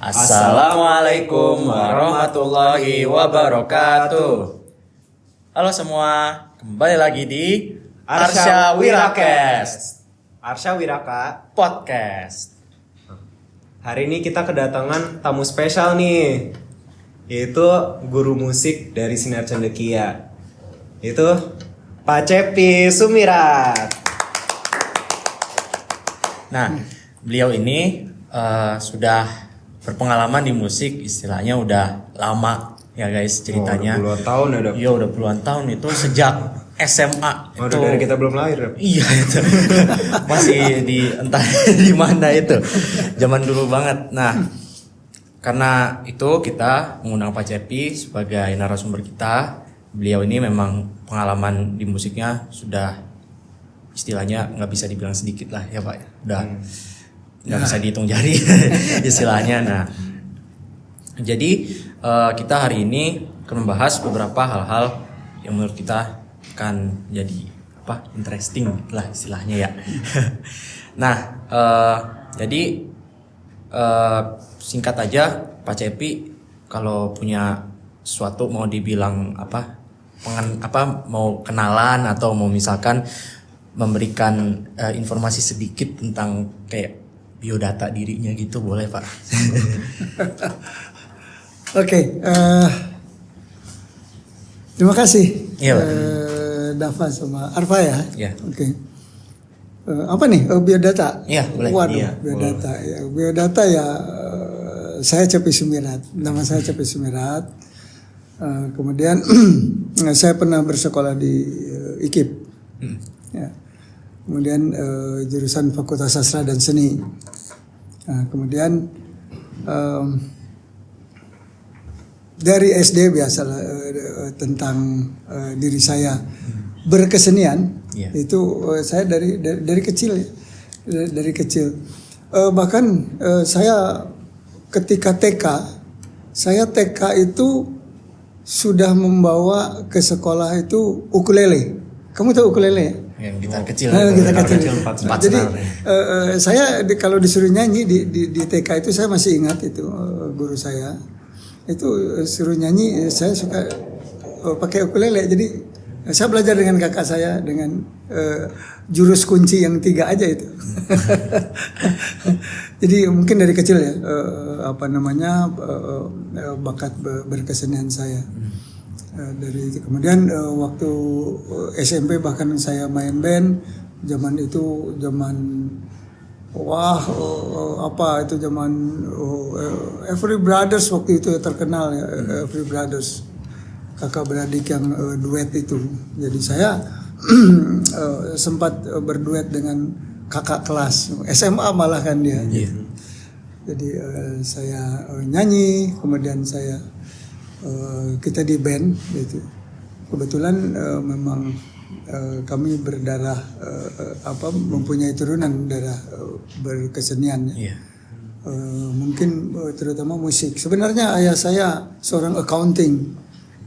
Assalamualaikum warahmatullahi wabarakatuh. Halo semua, kembali lagi di Arsha Wirakest Arsha Wiraka Podcast. Hari ini kita kedatangan tamu spesial nih, yaitu guru musik dari Sinar Cendekia, yaitu Pak Cepi Sumirat. Nah, beliau ini sudah berpengalaman di musik, istilahnya udah lama ya guys ceritanya. Udah puluhan tahun ya dok? Iya udah puluhan tahun, itu sejak SMA. Itu dari kita belum lahir ya? Iya itu masih di entah di mana itu, zaman dulu banget. Nah, karena itu kita mengundang Pak Cepi sebagai narasumber kita. Beliau ini memang pengalaman di musiknya sudah istilahnya nggak bisa dibilang sedikit lah ya Pak. Udah nggak bisa dihitung jari istilahnya. Nah, jadi kita hari ini akan membahas beberapa hal-hal yang menurut kita akan jadi interesting lah istilahnya ya. Nah, jadi singkat aja Pak Cepi, kalau punya sesuatu mau dibilang mau kenalan atau mau misalkan memberikan informasi sedikit tentang kayak biodata dirinya gitu, boleh Pak? Oke, terima kasih Iya, Pak. Dava sama Arfa ya. Iya. Oke. Apa nih biodata? Iya, boleh. Waduh, Iya, biodata ya. Biodata ya, saya Cepi Sumirat. Nama saya Cepi Sumirat. Kemudian saya pernah bersekolah di IKIP. Ya. Kemudian jurusan Fakultas Sastra dan Seni. Kemudian dari SD biasalah tentang diri saya berkesenian. Itu saya dari kecil ya. Dari kecil. Bahkan saya ketika TK itu sudah membawa ke sekolah itu ukulele. Kamu tahu ukulele ya? Yang gitar kecil. Gitar kecil. Jadi saya kalau disuruh nyanyi di TK itu saya masih ingat itu guru saya itu suruh nyanyi, saya suka pakai ukulele. Jadi saya belajar dengan kakak saya dengan jurus kunci yang 3 aja itu. Jadi mungkin dari kecil ya bakat berkesenian saya. Dari itu kemudian waktu SMP bahkan saya main band. Zaman itu zaman Every Brothers waktu itu terkenal ya. Every Brothers, kakak beradik yang duet itu. Jadi saya sempat berduet dengan kakak kelas SMA malah kan dia. Jadi saya nyanyi, kemudian saya kita di band gitu. Kebetulan memang kami berdarah mempunyai turunan darah berkesenian ya. Mungkin terutama musik. Sebenarnya ayah saya seorang accounting,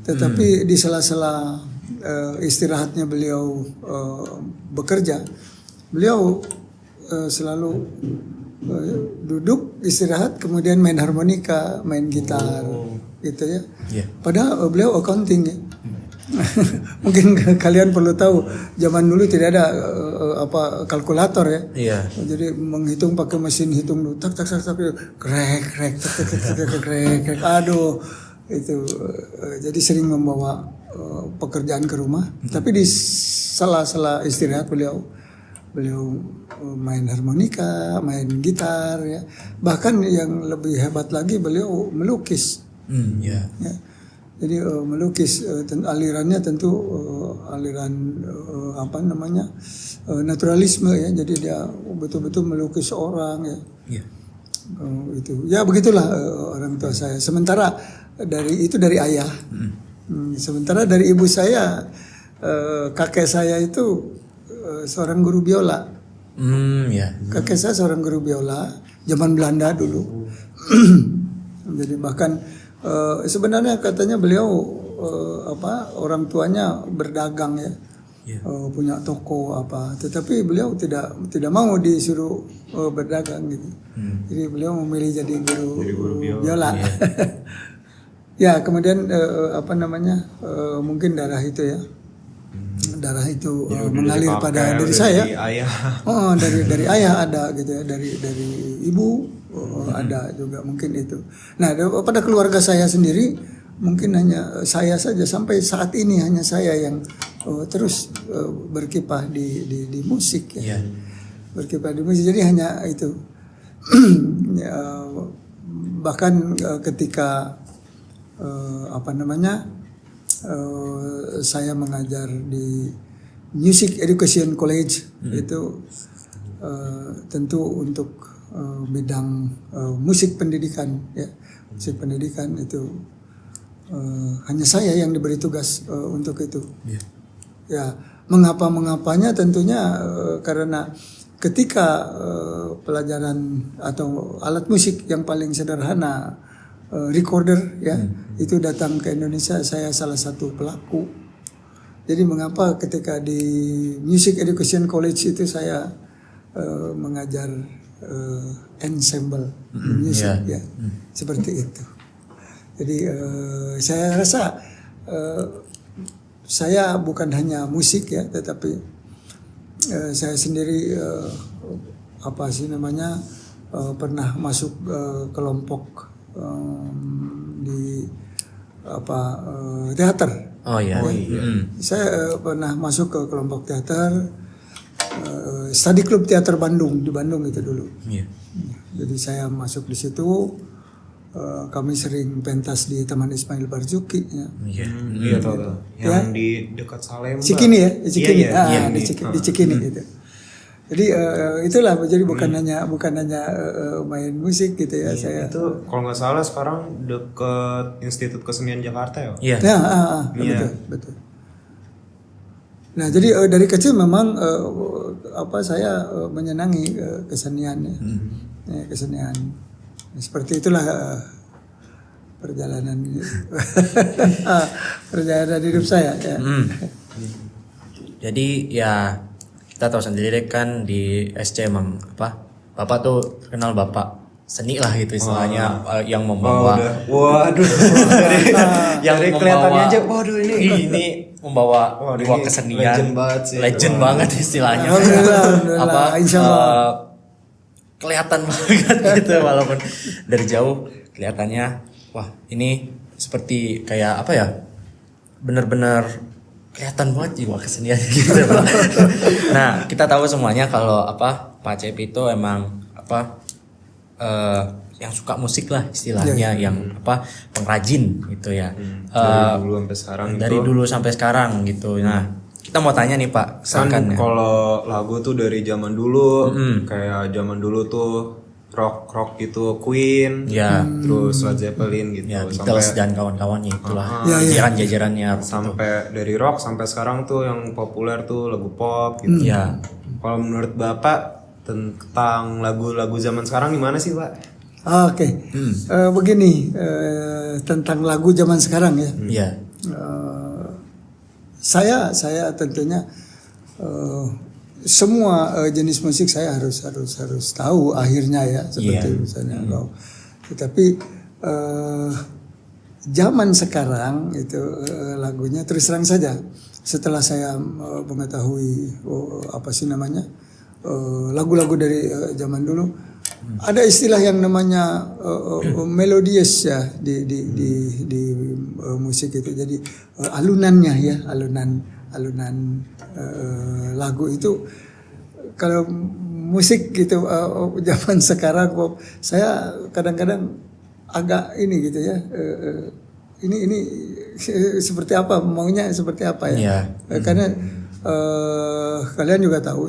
tetapi di sela-sela istirahatnya beliau bekerja, beliau selalu duduk istirahat kemudian main harmonika, main gitar gitu ya. Padahal beliau accounting ya. Mungkin kalian perlu tahu zaman dulu tidak ada kalkulator ya. Jadi menghitung pakai mesin hitung dulu, tak krek aduh itu. Jadi sering membawa pekerjaan ke rumah. Tapi di sela-sela istirahat beliau main harmonika, main gitar ya. Bahkan yang lebih hebat lagi beliau melukis. Ya. Jadi melukis alirannya tentu aliran naturalisme ya. Jadi dia betul-betul melukis orang ya. Itu ya begitulah orang tua saya. Sementara dari ayah. Sementara dari ibu saya, kakek saya itu seorang guru biola. Kakek saya seorang guru biola zaman Belanda dulu. Jadi bahkan sebenarnya katanya beliau orang tuanya berdagang ya. punya toko apa. Tetapi beliau tidak mau disuruh berdagang gitu. Jadi beliau memilih jadi guru biola. Ya, kemudian mungkin darah itu ya. Darah itu mengalir pada diri saya. Dari ayah. Oh, dari ayah ada gitu ya, dari ibu ada juga mungkin itu. Nah, pada keluarga saya sendiri mungkin hanya saya saja sampai saat ini hanya saya yang terus berkiprah di musik ya. Berkiprah di musik. Jadi hanya itu. Bahkan ketika saya mengajar di Music Education College itu tentu untuk bidang musik pendidikan ya, musik pendidikan itu hanya saya yang diberi tugas untuk itu. Ya, mengapanya tentunya karena ketika pelajaran atau alat musik yang paling sederhana recorder ya itu datang ke Indonesia, saya salah satu pelaku. Jadi mengapa ketika di Music Education College itu saya mengajar ensemble music ya seperti itu. Jadi saya rasa saya bukan hanya musik ya, tetapi saya sendiri pernah masuk kelompok di teater. Saya pernah masuk ke kelompok teater, study club teater Bandung di Bandung itu dulu. Jadi saya masuk di situ. Kami sering pentas di Taman Ismail Marzuki ya. Iya tahu. Yang di dekat Salemba. Cikini ya, Cikini. Di Cikini gitu. Jadi itulah, jadi bukan hanya main musik gitu ya. Saya itu kalau nggak salah sekarang dekat Institut Kesenian Jakarta ya. Betul. Nah, jadi dari kecil memang saya menyenangi kesenian ya. Kesenian. Seperti itulah perjalanan hidup saya ya. Jadi ya kita tahu sendiri kan di SC emang Bapak tuh terkenal bapak seni lah gitu istilahnya, yang membawa yang dari kelihatannya aja ini membawa dua kesenian legend banget istilahnya. Kelihatan banget gitu walaupun dari jauh kelihatannya wah ini seperti kayak bener-bener kelihatan banget jiwa kesenian gitu. Nah, kita tahu semuanya kalau Pak Cepi itu emang yang suka musik lah istilahnya, yang pengrajin gitu ya. Dari dulu sampai sekarang gitu. Nah, kita mau tanya nih Pak, kan kalau lagu tuh dari zaman dulu, kayak zaman dulu tuh rock gitu, Queen, terus Led Zeppelin gitu, Beatles dan kawan-kawannya itulah jajaran-jajarannya. Sampai dari rock sampai sekarang tuh yang populer tuh lagu pop gitu. Kalau menurut Bapak tentang lagu-lagu zaman sekarang gimana sih Pak? Oke. Begini tentang lagu zaman sekarang ya. Saya tentunya semua jenis musik saya harus tahu akhirnya ya, seperti misalnya tetapi zaman sekarang itu lagunya terus terang saja setelah saya mengetahui lagu-lagu dari zaman dulu, ada istilah yang namanya melodious ya di musik itu. Jadi alunannya ya, alunan lagu itu kalau musik gitu zaman sekarang saya kadang-kadang agak ini gitu ya. Ini seperti apa, maunya seperti apa ya? Karena kalian juga tahu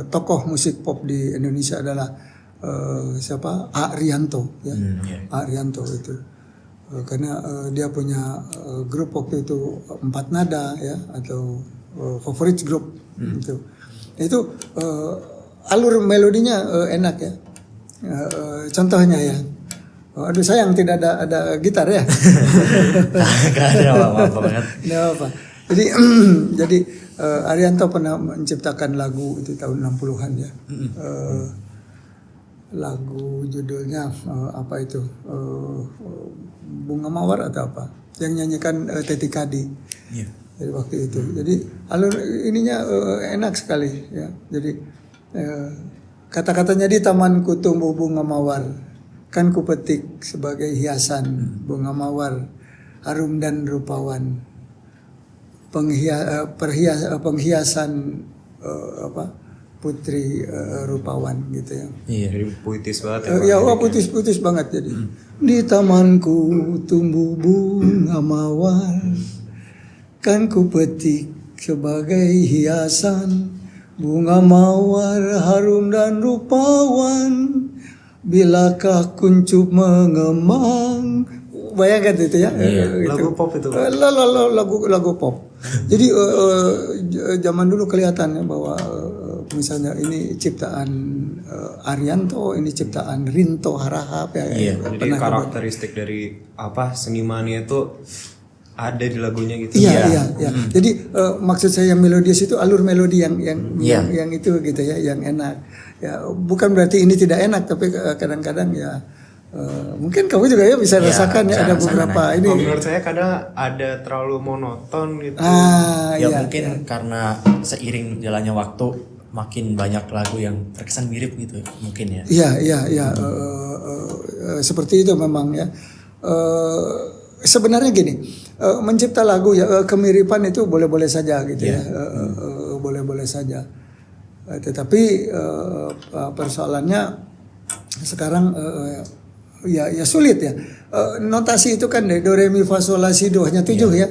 tokoh musik pop di Indonesia adalah siapa? A. Rianto ya. A. Rianto itu karena dia punya grup waktu itu 4 Nada ya, atau favorit grup itu alur melodinya enak ya. Contohnya ya, aduh sayang tidak ada gitar ya. Gak ada apa-apa banget. Nggak apa. Jadi jadi Arianto pernah menciptakan lagu itu tahun 60-an ya. Lagu judulnya apa itu? Bunga Mawar atau apa? Yang nyanyikan Teti Kadi. Iya. Jadi waktu itu. Jadi alur ininya enak sekali ya. Jadi kata-katanya di tamanku tumbuh bunga mawar, kan ku petik sebagai hiasan bunga mawar, harum dan rupawan. Penghiasan putri rupawan gitu ya. Iya. Jadi puitis banget Ya, putus banget jadi. Di tamanku tumbuh bunga mawar, kan ku petik sebagai hiasan bunga mawar harum dan rupawan. Bilakah kuncup mengemang. Bayangkan itu ya. Iya. Lagu pop itu. Lagu pop. Jadi zaman dulu kelihatan ya bahwa misalnya ini ciptaan Arianto, ini ciptaan Rinto Harahap ya. Iya. Jadi karakteristik dari senimannya itu ada di lagunya gitu. Iya. Jadi maksud saya yang melodius itu alur melodi yang itu gitu ya, yang enak. Ya, bukan berarti ini tidak enak, tapi kadang-kadang ya mungkin kamu juga ya bisa rasakan ya ada beberapa ini. Menurut saya kadang ada terlalu monoton gitu. Mungkin karena seiring jalannya waktu makin banyak lagu yang terkesan mirip gitu mungkin ya. Iya. Seperti itu memang ya. Sebenarnya gini, mencipta lagu ya kemiripan itu boleh-boleh saja gitu ya. Boleh-boleh saja. Tetapi persoalannya sekarang ya sulit ya. Notasi itu kan do re mi fa sol la si do hanya 7 ya.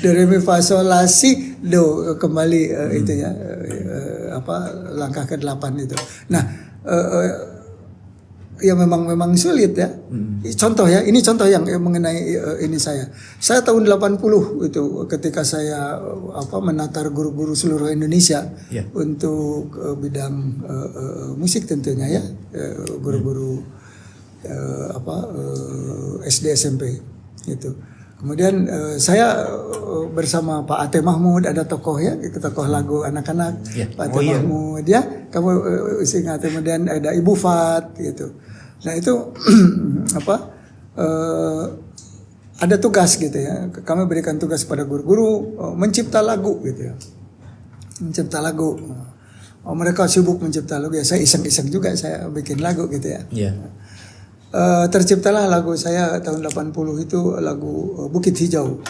Do re mi fa sol la si do kembali itu ya langkah ke-8 itu. Nah, ya memang sulit ya. Contoh ya, ini contoh yang mengenai ini saya. Saya tahun 80 itu ketika saya menatar guru-guru seluruh Indonesia untuk bidang musik tentunya ya, guru-guru SD SMP gitu. Kemudian saya bersama Pak Ate Mahmud, ada tokoh lagu anak-anak, Pak Ate Mahmud ya, kamu ingat. Kemudian ada Ibu Fat gitu. Nah itu ada tugas gitu ya. Kami berikan tugas pada guru-guru mencipta lagu gitu ya. Mencipta lagu. Mereka sibuk mencipta lagu ya. Saya iseng-iseng juga saya bikin lagu gitu ya. Iya. Terciptalah lagu saya tahun 80 itu lagu Bukit Hijau.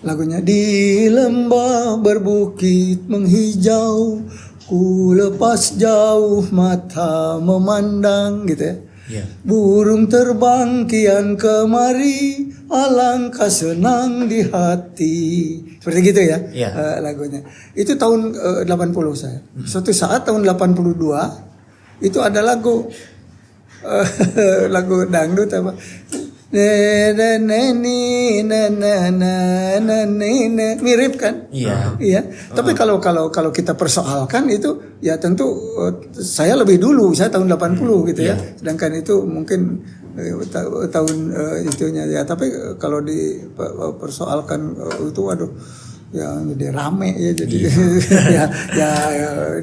Lagunya di lembah berbukit menghijau, ku lepas jauh mata memandang gitu ya. Yeah. Burung terbang kian kemari, alangkah senang di hati. Seperti gitu ya. Yeah. Lagunya. Itu tahun 80 saya. Suatu saat tahun 82 itu ada lagu lagu dangdut apa? Mirip kan? Iya. Iya. Tapi kalau kita persoalkan itu ya tentu saya lebih dulu, saya tahun 80 gitu ya. Sedangkan itu mungkin tahun itunya ya. Tapi kalau dipersoalkan itu waduh ya jadi rame ya jadi ya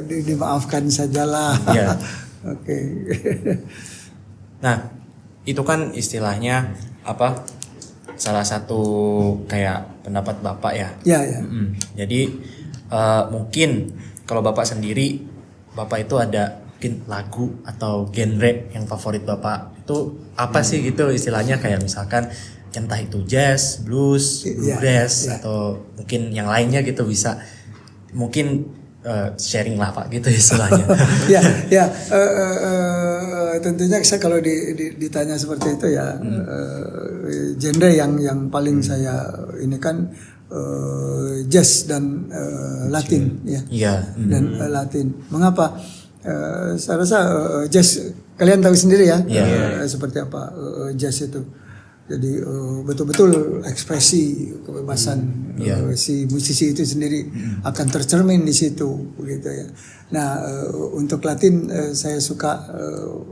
dimaafkan sajalah. Iya. Oke. Nah, itu kan istilahnya salah satu kayak pendapat Bapak ya. Ya. Jadi mungkin kalau Bapak sendiri, Bapak itu ada mungkin lagu atau genre yang favorit Bapak itu apa sih gitu istilahnya, kayak misalkan entah itu jazz, blues, bluegrass atau mungkin yang lainnya gitu, bisa mungkin sharing lah Pak gitu istilahnya. Tentunya saya kalau ditanya seperti itu ya genre yang paling saya ini kan jazz dan Latin ya. Dan Latin. Mengapa? Saya rasa jazz kalian tahu sendiri ya seperti apa jazz itu. Jadi betul-betul ekspresi kebebasan si musisi itu sendiri akan tercermin di situ begitu ya. Nah untuk Latin saya suka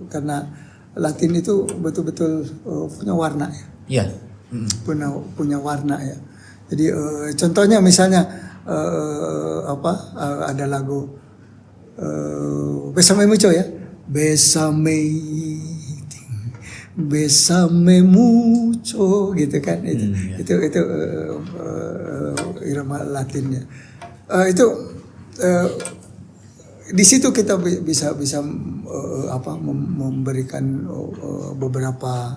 karena Latin itu betul-betul punya warna ya. Iya. Punya warna ya. Jadi contohnya misalnya ada lagu Besame Mucho ya. Besame mucho gitu kan itu irama Latinnya. Di situ kita bisa memberikan beberapa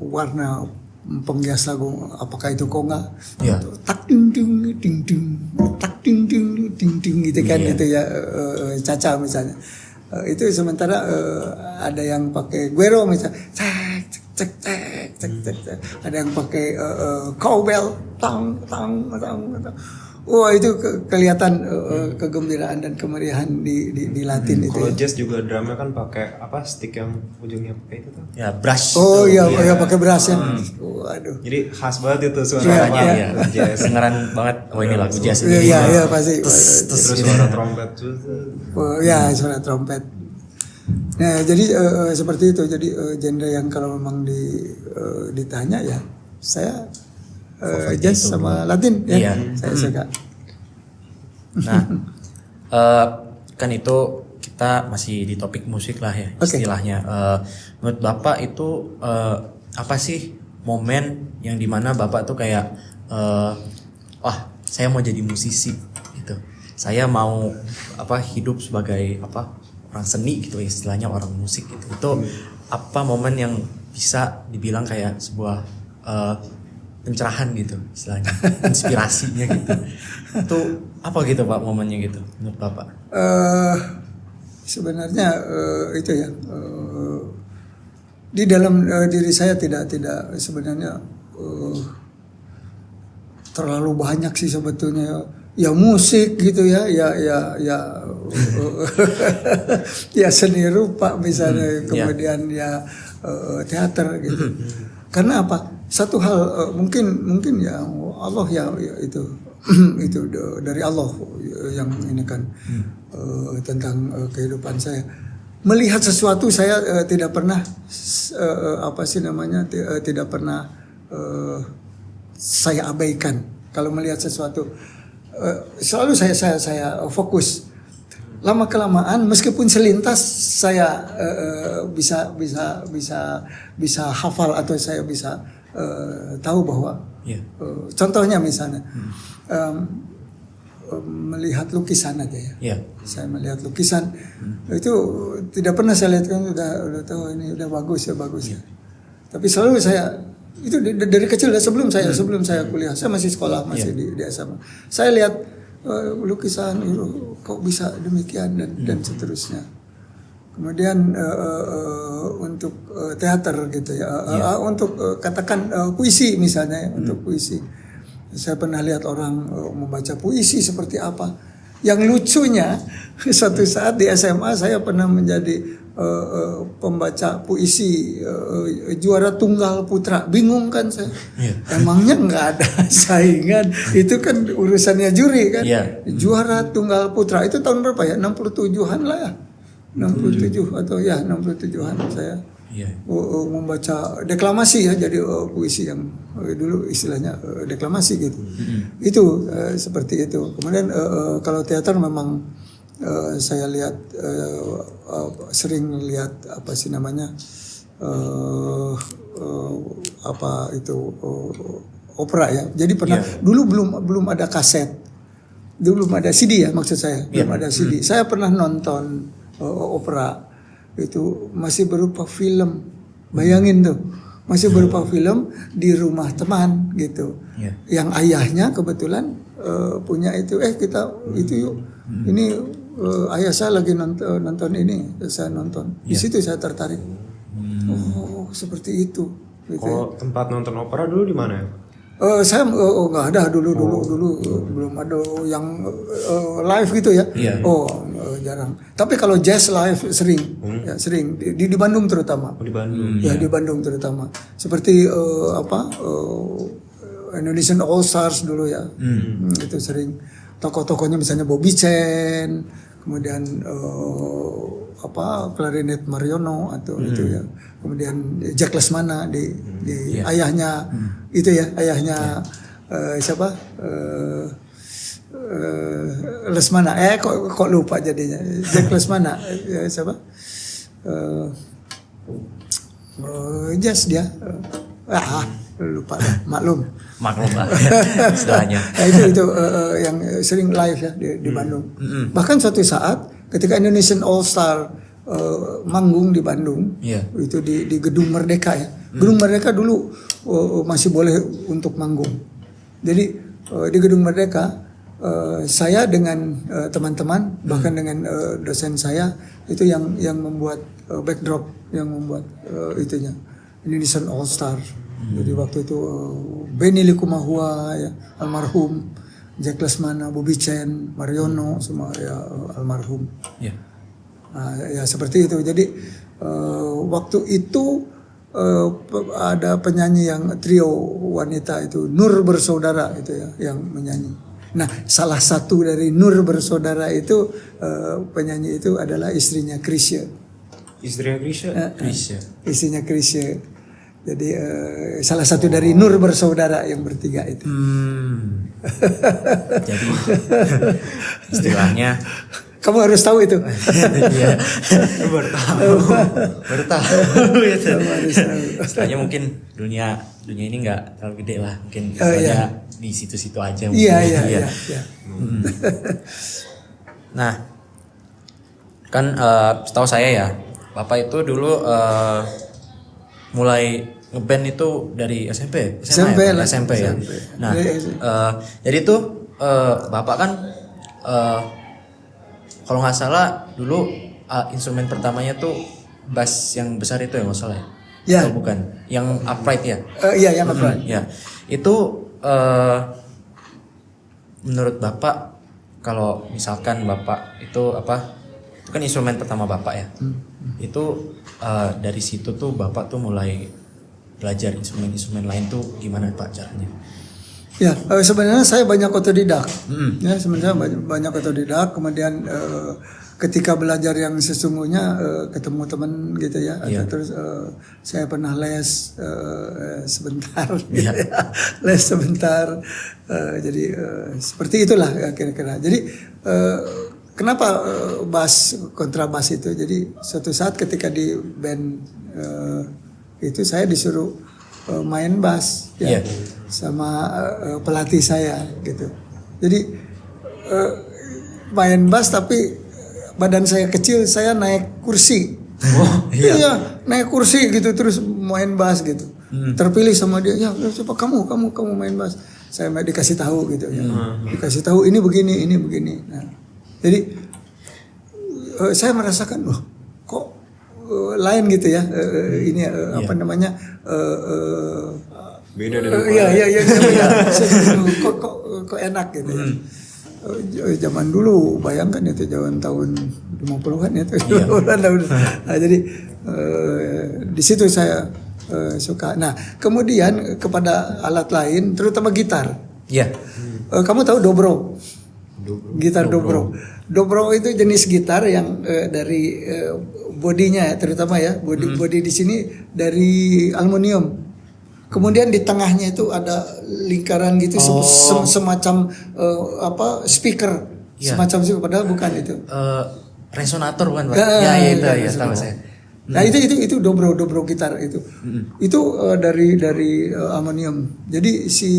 warna penghias lagu, apakah itu konga, tak ding ding ding ding, tak ding ding ding ding gitu kan gitu ya, caca misalnya. Itu sementara ada yang pakai guero misalnya, cek cek cek cek cek cek, ada yang pakai cowbell, tang tang tang tang. Wah itu kelihatan kegembiraan dan kemeriahan di Latin itu. Kalau ya. jazz juga drumnya kan pakai stick yang ujungnya pakai itu tuh. Ya, brass. Oh iya, pakai brass ya. Waduh. Jadi khas banget itu suaranya. Jazz. Dengeran banget. Oh ini lagu jazz. Iya pasti. Terus suara trompet tuh. Oh ya, suara trompet. Nah jadi seperti itu. Jadi genre yang kalau memang ditanya ya saya jazz sama Latin ya. Saya suka. Nah, kan itu kita masih di topik musik lah ya istilahnya. Menurut Bapak itu apa sih momen yang dimana Bapak tuh kayak wah saya mau jadi musisi gitu. Saya mau hidup sebagai orang seni gitu istilahnya, orang musik gitu. Itu apa momen yang bisa dibilang kayak sebuah pencerahan gitu istilahnya, inspirasinya gitu. Itu apa gitu Pak momennya gitu menurut Bapak? Sebenarnya itu ya di dalam diri saya tidak sebenarnya terlalu banyak sih sebetulnya ya musik gitu ya ya seni rupa misalnya, kemudian ya teater gitu. Karena apa? Satu hal mungkin ya Allah ya itu itu dari Allah yang ini kan tentang kehidupan saya. Melihat sesuatu saya tidak pernah tidak pernah saya abaikan. Kalau melihat sesuatu selalu saya fokus. Lama kelamaan meskipun selintas saya bisa hafal atau saya bisa tahu bahwa contohnya misalnya melihat lukisan aja ya. Saya melihat lukisan itu tidak pernah saya lihat kan udah tahu ini udah bagus ya. Tapi selalu saya itu dari kecil sebelum saya kuliah, saya masih sekolah masih di SMA. Saya lihat lukisan kok bisa demikian dan seterusnya. Kemudian untuk teater gitu ya, untuk katakan puisi misalnya ya, untuk puisi. Saya pernah lihat orang membaca puisi seperti apa. Yang lucunya suatu saat di SMA saya pernah menjadi pembaca puisi juara tunggal putra. Bingung kan saya. Emangnya nggak ada saingan? Itu kan urusannya juri kan. Juara tunggal putra itu tahun berapa ya? 67-an lah ya. 67 atau ya 67-an saya membaca deklamasi ya, jadi puisi yang dulu istilahnya deklamasi gitu. Itu seperti itu. Kemudian kalau teater memang saya lihat sering lihat opera ya. Jadi pernah dulu belum ada kaset. Dulu belum ada CD ya maksud saya. Belum ada CD. Saya pernah nonton opera itu masih berupa film. Bayangin tuh. Masih berupa film di rumah teman gitu. Yang ayahnya kebetulan punya itu kita itu yuk. Ini ayah saya lagi nonton ini, saya nonton. Di situ saya tertarik. Oh, seperti itu. Gitu. Kalau tempat nonton opera dulu di mana ya? Saya nggak ada dulu belum ada yang live gitu ya. Jarang. Tapi kalau jazz live sering, ya sering di Bandung terutama. Di Bandung. Ya di Bandung terutama. Seperti Indonesian All Stars dulu ya. Itu sering. Tokoh-tokohnya misalnya Bobby Chen, kemudian klarinet Mariono atau itu ya. Kemudian Jack Lesmana di ayahnya itu ya, ayahnya siapa? Lesmana. Kok lupa jadinya. Jack Lesmana. Siapa? Jazz dia. Lupa lah. Maklum lah istilahnya. Nah, itu yang sering live ya di Bandung. Bahkan suatu saat ketika Indonesian All Star manggung di Bandung, itu di Gedung Merdeka ya. Gedung Merdeka dulu masih boleh untuk manggung. Jadi di Gedung Merdeka saya dengan teman-teman bahkan dengan dosen saya itu yang membuat backdrop, yang membuat itunya Indonesian All Star. Jadi waktu itu Benny Likumahua ya, almarhum, Jack Lesmana, Bobby Chen, Mariono semua ya almarhum. Ya seperti itu. Jadi waktu itu ada penyanyi yang trio wanita itu Nur Bersaudara itu ya yang menyanyi. Nah salah satu dari Nur Bersaudara itu penyanyi itu adalah istrinya Chrisye. Istrinya Chrisye. Istrinya Chrisye. Jadi salah satu dari Nur Bersaudara yang bertiga itu. Jadi istilahnya kamu harus tahu itu. Iya. Baru tahu itu. Istilahnya mungkin dunia ini nggak terlalu gede lah. Mungkin istilahnya di situ-situ aja. Iya. Nah, kan setahu saya ya, Bapak itu dulu mulai ngeband itu dari SMP ya. Nah, jadi tuh Bapak kan kalau nggak salah dulu instrumen pertamanya tuh bass yang besar itu ya nggak salah ya? Ya. Atau bukan? Yang upright ya? Iya yang upright. Ya, itu menurut Bapak kalau misalkan Bapak itu apa? Itu kan instrumen pertama Bapak ya? Itu dari situ tuh Bapak tuh mulai belajar instrumen lain tuh gimana Pak caranya? Ya sebenarnya saya banyak otodidak. Ya sebenarnya banyak otodidak. Kemudian ketika belajar yang sesungguhnya ketemu teman gitu ya. Terus saya pernah les sebentar. Gitu ya. Les sebentar. Jadi seperti itulah kira-kira. Jadi kenapa bass kontrabas itu? Jadi suatu saat ketika di band itu saya disuruh main bass ya sama pelatih saya gitu. Jadi main bass tapi badan saya kecil, saya naik kursi. Iya, naik kursi gitu terus main bass gitu. Terpilih sama dia, ya coba kamu main bass. Saya dikasih tahu gitu ya. Dikasih tahu ini begini. Nah, jadi saya merasakan kok lain gitu ya. Ini apa namanya? Beda dari Iya. Kok enak gitu ya. Zaman dulu bayangkan itu zaman tahun 50-an itu. Nah, jadi di situ saya suka. Nah, kemudian kepada alat lain terutama gitar. Iya. Kamu tahu dobro? Gitar dobro. Dobro itu jenis gitar yang dari bodinya terutama ya, bodi di sini dari aluminium. Kemudian di tengahnya itu ada lingkaran gitu semacam speaker, semacam itu padahal bukan itu. Resonator bukan Pak? Ya tahu saya. Nah itu dobro gitar itu. Itu dari aluminium. Jadi si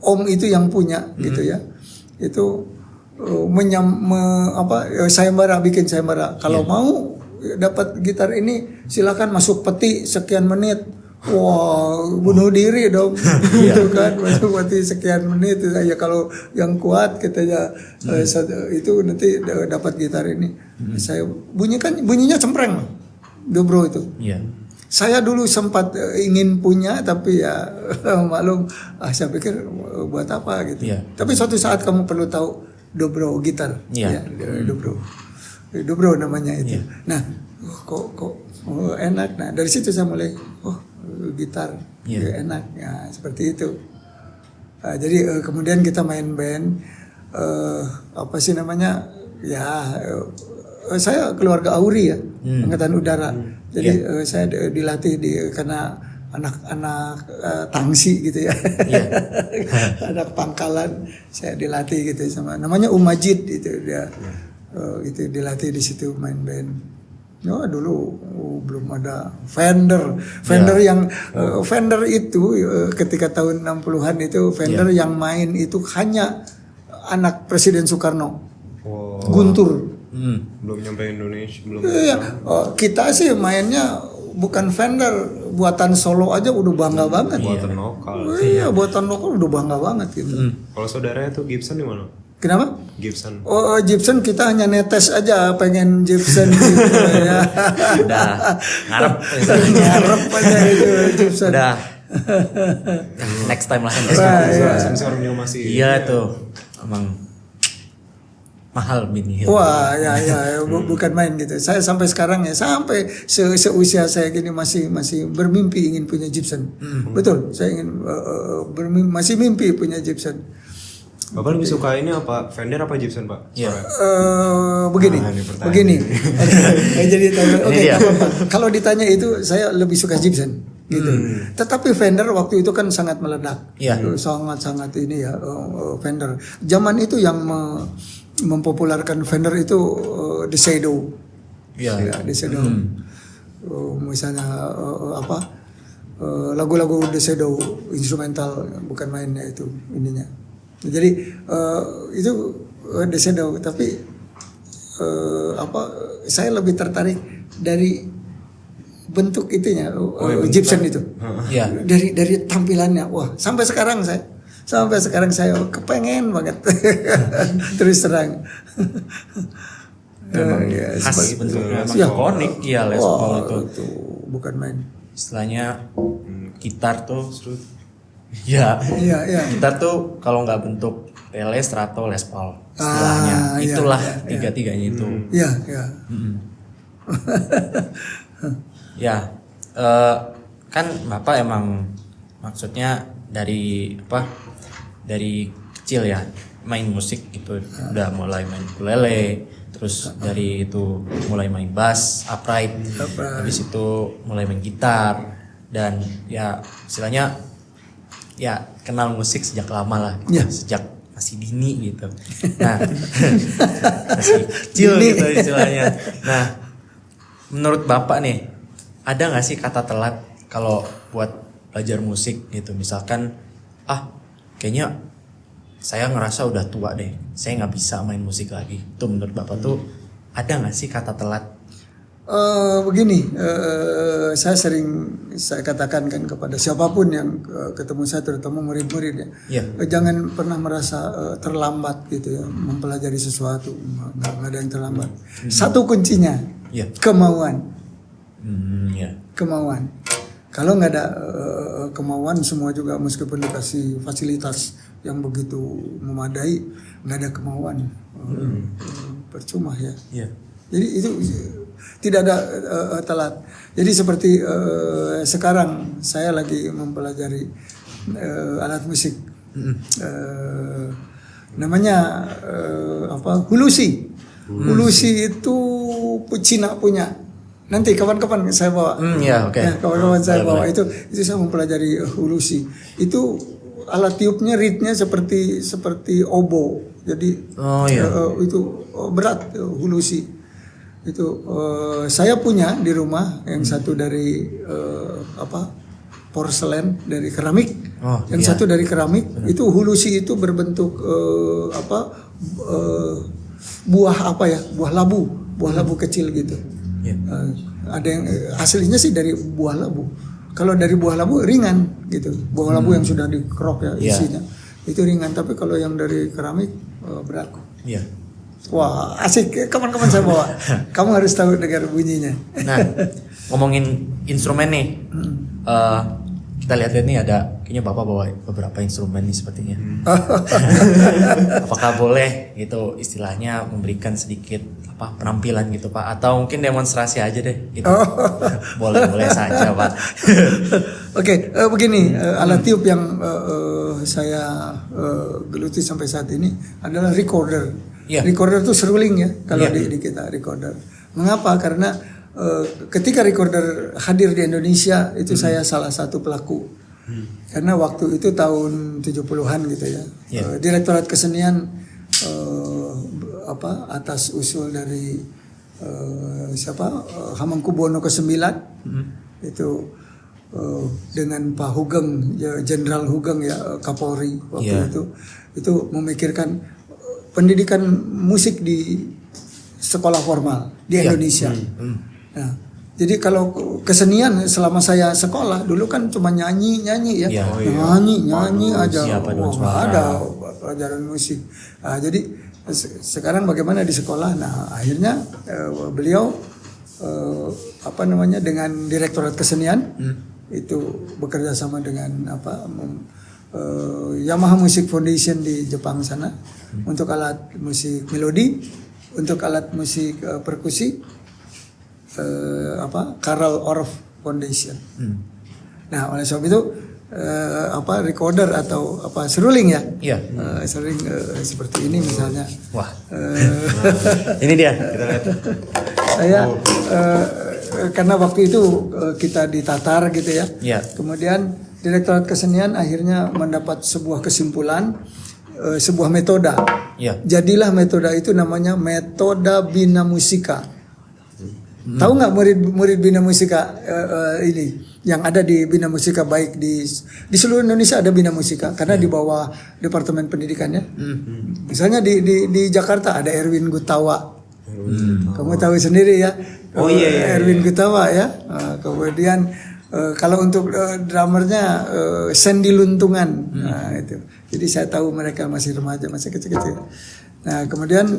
Om itu yang punya gitu ya. Itu sayembara, bikin sayembara. Kalau mau dapat gitar ini silakan masuk peti sekian menit. Wah, bunuh diri dong, gitu kan, masuk peti sekian menit. Ya kalau yang kuat katanya itu nanti dapat gitar ini. Saya bunyinya cempreng, dobro itu. Saya dulu sempat ingin punya tapi ya maklum, saya pikir buat apa gitu. Tapi suatu saat kamu perlu tahu dobro gitar, dobro namanya itu. Nah, kok enak. Nah dari situ saya mulai gitar enak ya seperti itu. Jadi kemudian kita main band apa sih namanya ya. Saya keluarga Auri ya, Angkatan Udara. Jadi saya dilatih karena anak-anak tangsi gitu ya. Iya. Anak pangkalan saya dilatih gitu sama namanya Majid itu dia. Itu dilatih di situ main band. Ya dulu belum ada Fender yang Fender itu ketika tahun 60-an itu Fender yang main itu hanya anak Presiden Soekarno. Guntur. Belum nyampe Indonesia, belum. Iya, kita sih mainnya bukan Fender, buatan Solo aja udah bangga banget. Buatan lokal. Iya, buatan lokal udah bangga banget gitu. Kalau saudaranya tuh Gibson di mana? Kenapa? Gibson. Oh, Gibson kita hanya netes aja pengen Gibson gitu ya. Udah ngarep. Ngarep aja itu Gibson. Udah. Next time lah. Sensornya masih. Iya tuh. Emang mahal Bini Hill. Wah, ya, bukan main gitu. Saya sampai sekarang ya, sampai seusia saya gini masih bermimpi ingin punya Gibson. Betul, saya ingin masih mimpi punya Gibson. Bapak lebih suka ini apa Fender apa Gibson, Pak? Iya. Begini. Jadi oke, dia. apa-apa. Kalau ditanya itu saya lebih suka Gibson gitu. Tetapi Fender waktu itu kan sangat meledak. Iya. Sangat ini ya Fender. Zaman itu yang mempopulerkan Fender itu The Shadow. Iya. Ya, The Shadow. Misalnya lagu-lagu The Shadow instrumental bukan mainnya itu ininya. Jadi itu The Shadow, tapi saya lebih tertarik dari bentuk itunya Gibson itu. Iya. Dari tampilannya. Wah, sampai sekarang saya kepengen banget. Terus terang. Ya, Khas bentuknya emang Ya. ikonik ya Les Paul itu. Itu bukan main. Istilahnya gitar tuh ya. Iya. Gitar tuh kalau nggak bentuk Tele, Strato, Les Paul istilahnya. Iya, Itulah iya. tiga-tiganya itu. Iya. Ya, kan Bapak emang maksudnya dari kecil ya main musik gitu, udah mulai main ukulele, terus dari itu mulai main bass, upright, habis itu mulai main gitar dan ya istilahnya ya kenal musik sejak lama lah, gitu. Sejak masih dini gitu. Nah, masih kecil gitu istilahnya. Nah, menurut Bapak nih, ada nggak sih kata telat kalau buat belajar musik gitu? Misalkan, kayaknya saya ngerasa udah tua deh, saya nggak bisa main musik lagi. Itu menurut Bapak tuh ada nggak sih kata telat? Begini, saya katakan kan kepada siapapun yang ketemu saya, terutama murid-murid ya, jangan pernah merasa terlambat gitu ya mempelajari sesuatu, nggak ada yang terlambat. Satu kuncinya, kemauan. Kemauan. Kalau nggak ada kemauan, semua juga meskipun dikasih fasilitas yang begitu memadai, nggak ada kemauan, percuma ya. Jadi itu tidak ada telat. Jadi seperti sekarang saya lagi mempelajari alat musik, namanya hulusi. Hulusi itu Cina punya. Nanti kapan-kapan saya bawa. Kapan-kapan saya bawa itu saya mempelajari hulusi. Itu alat tiupnya reednya seperti obo. Jadi itu berat hulusi. Itu saya punya di rumah yang satu dari porselen dari keramik, yang satu dari keramik. Itu hulusi itu berbentuk buah labu kecil gitu. Ada yang aslinya sih dari buah labu. Kalau dari buah labu ringan gitu, buah labu yang sudah dikerok ya isinya itu ringan. Tapi kalau yang dari keramik berat. Wah, asik. Kapan-kapan saya bawa. Kamu harus tahu dengar bunyinya. Nah, ngomongin instrumen nih. Kita lihat-lihat nih ada kayaknya Bapak bawa beberapa instrumen nih sepertinya. Apakah boleh gitu istilahnya memberikan sedikit penampilan gitu Pak, atau mungkin demonstrasi aja deh gitu. Boleh saja Pak. Oke, begini, alat tiup yang saya geluti sampai saat ini adalah recorder. Recorder itu seruling ya kalau di kita recorder. Mengapa? Karena ketika recorder hadir di Indonesia itu saya salah satu pelaku. Karena waktu itu tahun 70-an gitu ya. Direktorat Kesenian atas usul dari Hamengkubuwono ke-9 itu dengan Pak Hugeng, Jenderal Hugeng ya, Kapolri waktu itu memikirkan pendidikan musik di sekolah formal di Indonesia. Nah, jadi kalau kesenian selama saya sekolah dulu kan cuma nyanyi ya, nyanyi aja, nggak ada pelajaran musik. Nah, jadi sekarang bagaimana di sekolah? Nah, akhirnya beliau dengan Direktorat Kesenian itu bekerja sama dengan Yamaha Music Foundation di Jepang sana untuk alat musik melodi, untuk alat musik perkusi, Karl Orff Foundation. Nah, oleh sebab itu recorder atau seruling ya, seruling seperti ini misalnya. Wah, ini dia. Kita lihat. Saya karena waktu itu kita ditatar gitu ya. Kemudian Direktorat Kesenian akhirnya mendapat sebuah kesimpulan, sebuah metoda. Jadilah metoda itu namanya metoda Bina Musika. Tahu nggak murid Bina Musika ini yang ada di Bina Musika, baik di seluruh Indonesia ada Bina Musika karena di bawah Departemen Pendidikannya. Misalnya di Jakarta ada Erwin Gutawa. Kamu tahu sendiri ya. Erwin Gutawa ya. Kemudian kalau untuk drummernya Sandy Luntungan. Nah, itu. Jadi saya tahu mereka masih remaja, masih kecil-kecil. Nah, kemudian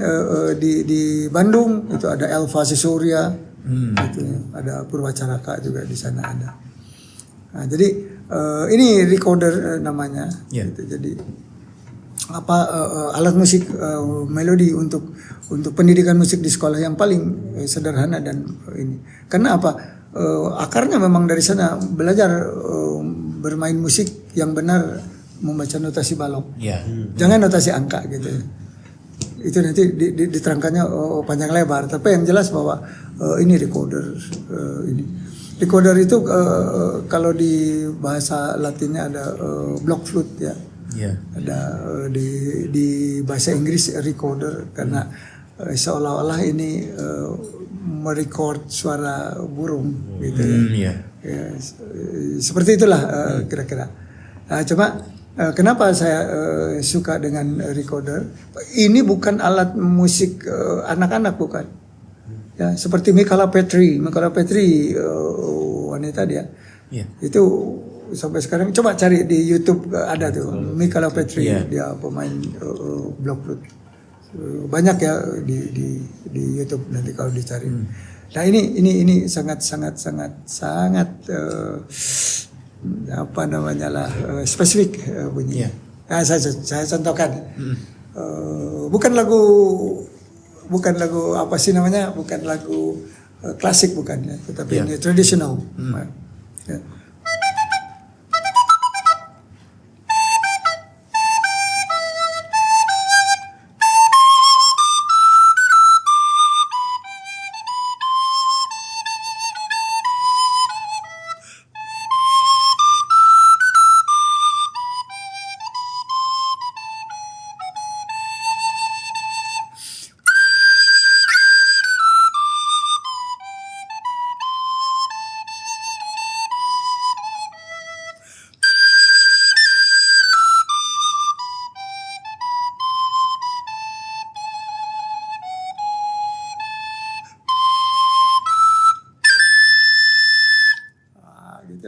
di Bandung itu ada Elva Sisurya, gitu, ada Purwacaraka juga di sana ada. Nah, jadi ini recorder namanya. Gitu. Jadi alat musik melodi untuk pendidikan musik di sekolah yang paling sederhana dan ini. Karena akarnya memang dari sana belajar bermain musik yang benar, membaca notasi balok. Jangan notasi angka gitu. Itu nanti diterangkannya panjang lebar. Tapi yang jelas bahwa ini recorder ini. Recorder itu kalau di bahasa Latinnya ada block flute ya. Ada di bahasa Inggris recorder karena seolah-olah ini merecord suara burung gitu ya. Seperti itulah kira-kira. Nah, cuma kenapa saya suka dengan recorder? Ini bukan alat musik anak-anak, bukan. Ya, seperti Michala Petri wanita dia. Itu sampai sekarang coba cari di YouTube ada tuh Michala Petri, dia pemain block flute. Banyak ya di YouTube nanti kalau dicari. Nah, ini sangat spesifik bunyinya. Nah, saya contohkan. Bukan lagu apa sih namanya? Bukan lagu klasik bukan ya, tetapi ini tradisional. Ya.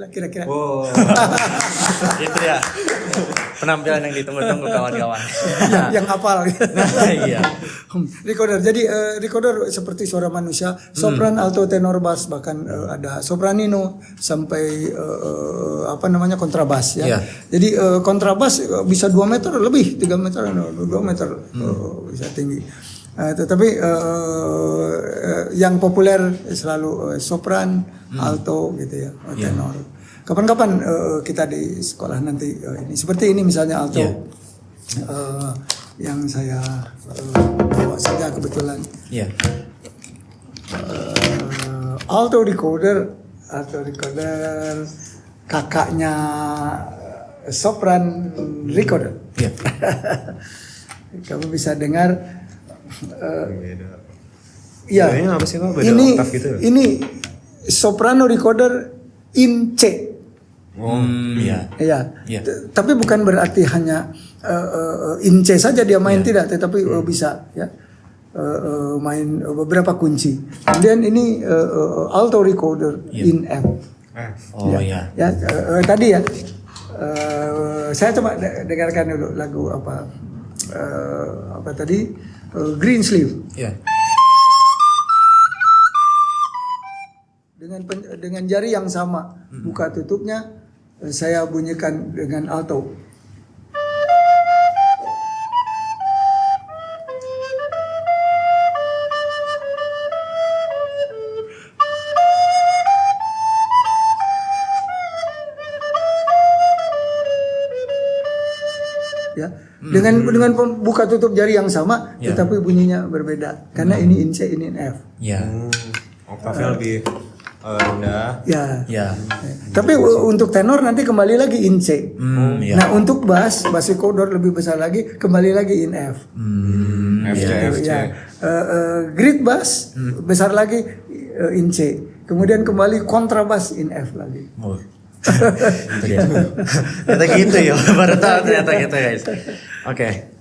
Kira-kira. Itu ya penampilan yang ditunggu-tunggu kawan-kawan. yang hafal. Iya. Recorder. Jadi recorder seperti suara manusia, sopran, alto, tenor, bass, bahkan ada sopranino sampai kontrabas ya. Jadi kontrabas bisa 2 meter lebih, 3 meter, 2 meter bisa tinggi. Tetapi yang populer selalu sopran, alto gitu ya, tenor. Kapan-kapan kita di sekolah nanti ini seperti ini misalnya alto yang saya bawa saja kebetulan. Alto recorder kakaknya sopran recorder. Iya. Kamu bisa dengar. Beda. Ya. Bedanya apa sih Pak? Beda Ini oktav gitu? ini soprano recorder in C. Iya. Ya. Iya. Tapi bukan berarti hanya in C saja dia main, tidak, tetapi bisa ya. Main beberapa kunci. Kemudian ini alto recorder in F. Oh iya. Ya, tadi ya. Saya coba dengarkan dulu lagu apa tadi, Green Sleeve. Iya. Dengan jari yang sama, buka tutupnya saya bunyikan dengan alto. Ya, dengan buka tutup jari yang sama, Ya. tetapi bunyinya berbeda karena ini in C, ini in F. Iya. Oktavnya lebih rendah. Ya. Iya. Tapi untuk tenor nanti kembali lagi in C. Iya. Nah untuk bass recorder lebih besar lagi, kembali lagi in F. FC, FC. Ya. Grid bass besar lagi in C. Kemudian kembali kontrabas in F lagi. Oh. Itu dia. Ternyata gitu ya. Baru tahu ternyata gitu guys. Oke.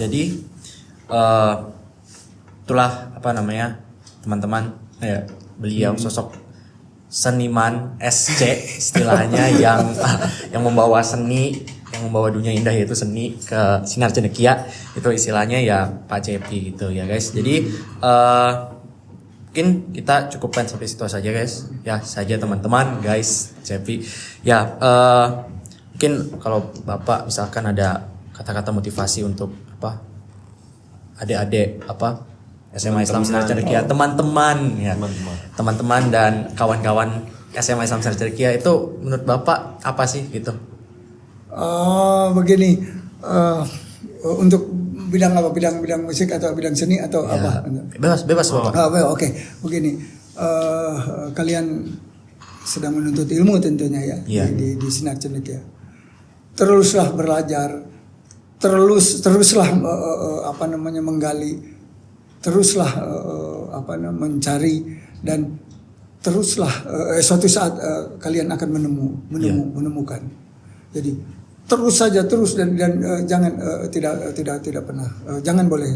Jadi itulah apa namanya teman-teman ya, beliau sosok seniman SC istilahnya yang membawa seni, yang membawa dunia indah yaitu seni ke Sinar Cendekia, itu istilahnya ya Pak Cepi gitu ya guys. Jadi mungkin kita cukupkan sampai situ saja guys ya, saja teman-teman guys Cepi ya. Mungkin kalau Bapak misalkan ada kata-kata motivasi untuk apa adik-adik apa SMA Islam Sinar Cendekia, teman-teman ya, teman-teman dan kawan-kawan SMA Islam Sinar Cendekia, itu menurut Bapak apa sih gitu? Begini, untuk bidang apa, bidang musik atau bidang seni atau Ya, apa? bebas Bapak. Oke. Begini, kalian sedang menuntut ilmu tentunya ya, Iya. di Sinar Cendekia. Teruslah belajar, teruslah menggali, teruslah mencari, dan teruslah suatu saat kalian akan menemukan. Jadi terus saja, dan jangan tidak pernah, jangan boleh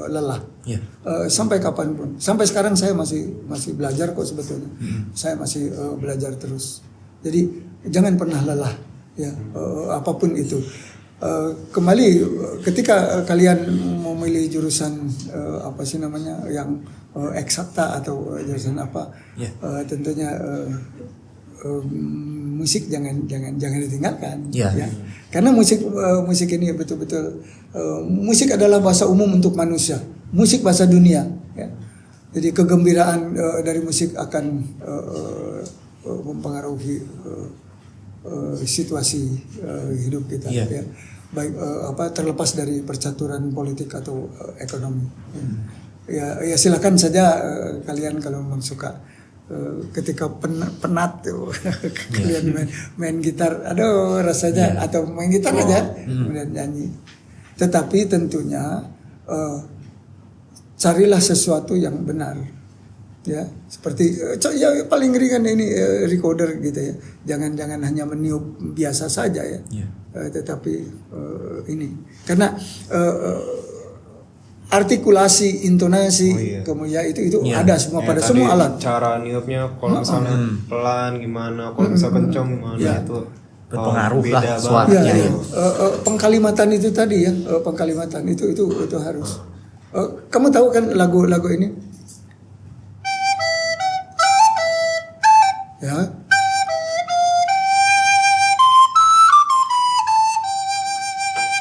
lelah. Iya. Sampai kapanpun. Sampai sekarang saya masih belajar kok sebetulnya. Saya masih belajar terus. Jadi jangan pernah lelah ya, apapun itu. Kembali ketika kalian memilih jurusan apa sih namanya yang eksakta atau jurusan apa, tentunya musik jangan ditinggalkan. Ya. Ya. Karena musik ini betul-betul musik adalah bahasa umum untuk manusia, musik bahasa dunia ya. Jadi kegembiraan dari musik akan mempengaruhi situasi hidup kita ya. Baik terlepas dari percaturan politik atau ekonomi. Ya silakan saja kalian kalau memang suka. Ketika penat tuh kalian main gitar, aduh rasanya, atau main gitar aja kemudian nyanyi. Tetapi tentunya carilah sesuatu yang benar ya, seperti ya paling ringan ini recorder gitu ya. Jangan hanya meniup biasa saja ya. Tetapi ini karena artikulasi, intonasi, kemudian itu ada semua pada semua alat. Cara niupnya kalau misalnya pelan gimana, kalau misalnya kencang gimana, itu berpengaruh lah beda suaranya. banget. Pengkalimatan itu tadi ya, pengkalimatan itu harus. Kamu tahu kan lagu ini? Ya.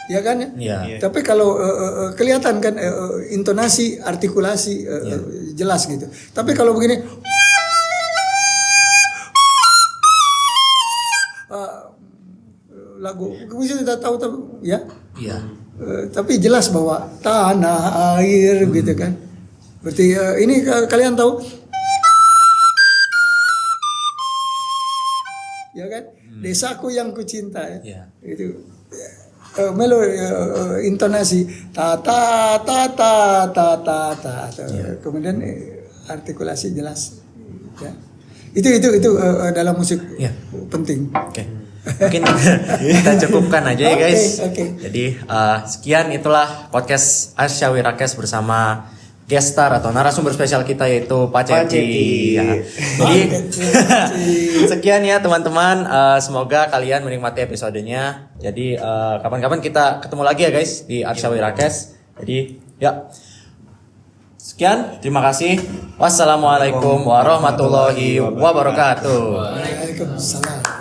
Ya kan ya? Iya. Tapi kalau kelihatan kan intonasi, artikulasi jelas gitu. Tapi kalau begini lagu kamu tidak tahu ya? Iya. Tapi jelas bahwa tanah air gitu kan. Berarti ini kalian tahu? Ya kan? Desaku yang kucinta ya. Iya. Itu melo intonasi ta ta ta ta ta ta ta. Kemudian artikulasi jelas. Ya. Itu dalam musik Iya. penting. Oke. Mungkin kita cukupkan aja ya guys. Oke. Jadi sekian itulah podcast Asyawi Rakes bersama guest star atau narasumber spesial kita yaitu Pak Pak Cepi. Cepi. Ya. Jadi sekian ya teman-teman. Semoga kalian menikmati episodenya. Jadi kapan-kapan kita ketemu lagi ya guys di Asyawi Rakes. Jadi ya. Sekian, terima kasih. Wassalamualaikum warahmatullahi wabarakatuh. Waalaikumsalam.